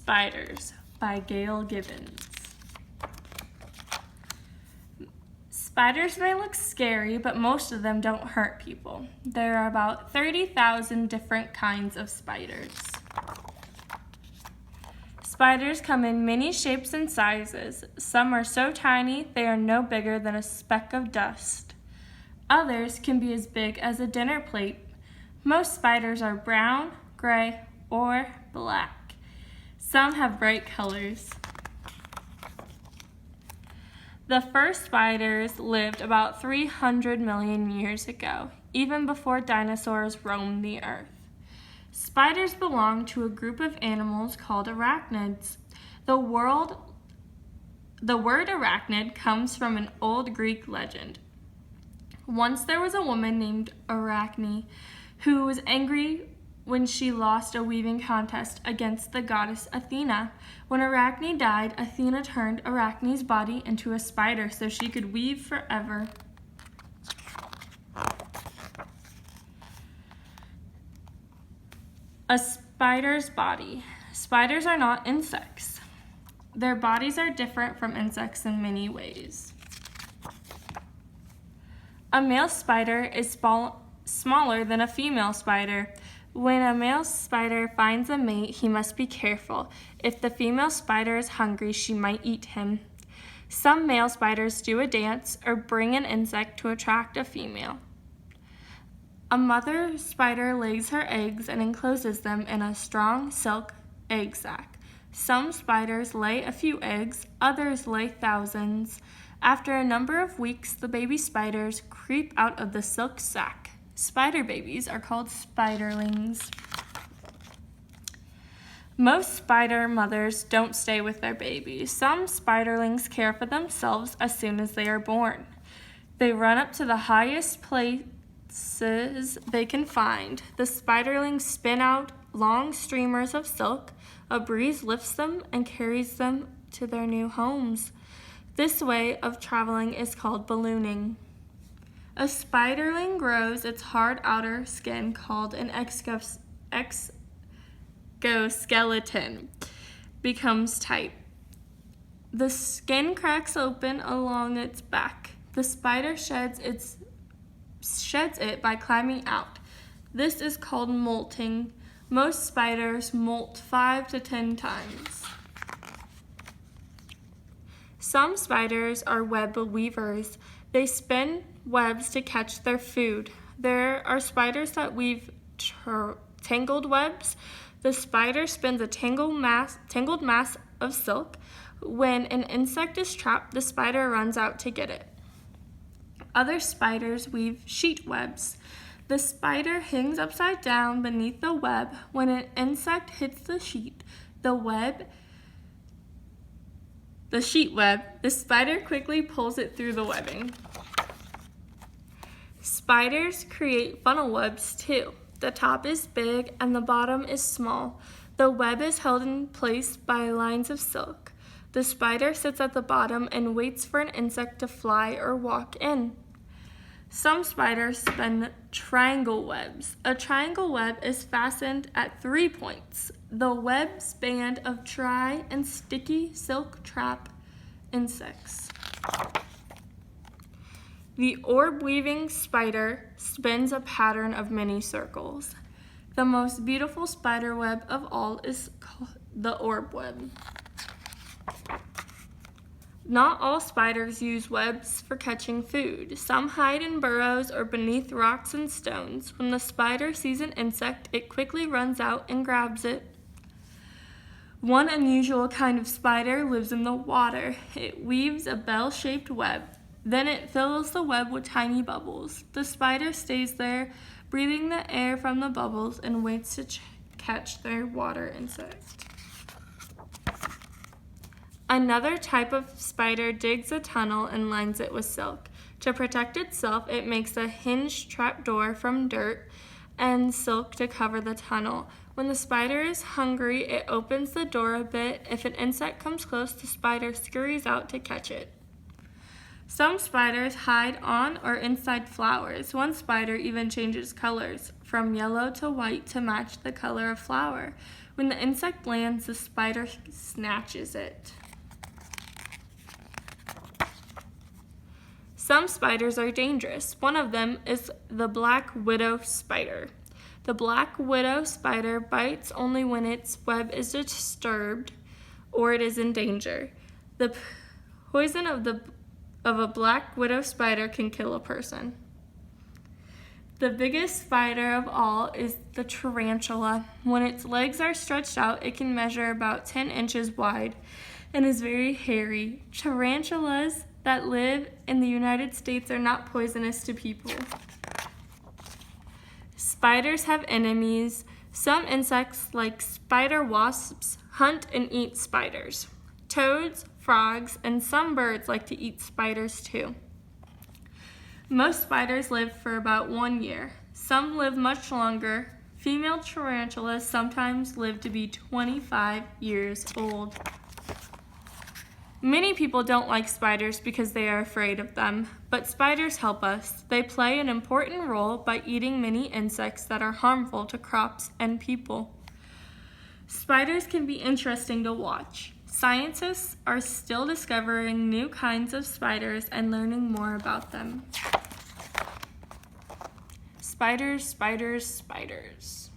Spiders by Gail Gibbons. Spiders may look scary, but most of them don't hurt people. There are about 30,000 different kinds of spiders. Spiders come in many shapes and sizes. Some are so tiny they are no bigger than a speck of dust. Others can be as big as a dinner plate. Most spiders are brown, gray, or black. Some have bright colors. The first spiders lived about 300 million years ago, even before dinosaurs roamed the earth. Spiders belong to a group of animals called arachnids. The word arachnid comes from an old Greek legend. Once there was a woman named Arachne who was angry when she lost a weaving contest against the goddess Athena. When Arachne died, Athena turned Arachne's body into a spider so she could weave forever. A spider's body. Spiders are not insects. Their bodies are different from insects in many ways. A male spider is smaller than a female spider. When a male spider finds a mate, he must be careful. If the female spider is hungry, she might eat him. Some male spiders do a dance or bring an insect to attract a female. A mother spider lays her eggs and encloses them in a strong silk egg sac. Some spiders lay a few eggs, others lay thousands. After a number of weeks, the baby spiders creep out of the silk sac. Spider babies are called spiderlings. Most spider mothers don't stay with their babies. Some spiderlings care for themselves as soon as they are born. They run up to the highest places they can find. The spiderlings spin out long streamers of silk. A breeze lifts them and carries them to their new homes. This way of traveling is called ballooning. A spiderling grows its hard outer skin called an exoskeleton becomes tight. The skin cracks open along its back. The spider sheds it by climbing out. This is called molting. Most spiders molt 5 to 10 times. Some spiders are web weavers. They spin webs to catch their food. There are spiders that weave tangled webs. The spider spins a tangled mass of silk. When an insect is trapped, the spider runs out to get it. Other spiders weave sheet webs. The spider hangs upside down beneath the web. When an insect hits the sheet web, the spider quickly pulls it through the webbing. Spiders create funnel webs too. The top is big and the bottom is small. The web is held in place by lines of silk. The spider sits at the bottom and waits for an insect to fly or walk in. Some spiders spin triangle webs. A triangle web is fastened at 3 points. The web's band of dry and sticky silk trap insects. The orb-weaving spider spins a pattern of many circles. The most beautiful spider web of all is called the orb web. Not all spiders use webs for catching food. Some hide in burrows or beneath rocks and stones. When the spider sees an insect, it quickly runs out and grabs it. One unusual kind of spider lives in the water. It weaves a bell-shaped web. Then it fills the web with tiny bubbles. The spider stays there, breathing the air from the bubbles and waits to catch their water insect. Another type of spider digs a tunnel and lines it with silk. To protect itself, it makes a hinged trapdoor from dirt and silk to cover the tunnel. When the spider is hungry, it opens the door a bit. If an insect comes close, the spider scurries out to catch it. Some spiders hide on or inside flowers. One spider even changes colors from yellow to white to match the color of flower. When the insect lands, the spider snatches it. Some spiders are dangerous. One of them is the black widow spider. The black widow spider bites only when its web is disturbed or it is in danger. The poison of a black widow spider can kill a person. The biggest spider of all is the tarantula. When its legs are stretched out, it can measure about 10 inches wide and is very hairy. Tarantulas that live in the United States are not poisonous to people. Spiders have enemies. Some insects, like spider wasps, hunt and eat spiders. Toads, frogs, and some birds like to eat spiders too. Most spiders live for about 1 year. Some live much longer. Female tarantulas sometimes live to be 25 years old. Many people don't like spiders because they are afraid of them, but spiders help us. They play an important role by eating many insects that are harmful to crops and people. Spiders can be interesting to watch. Scientists are still discovering new kinds of spiders and learning more about them. Spiders, spiders, spiders.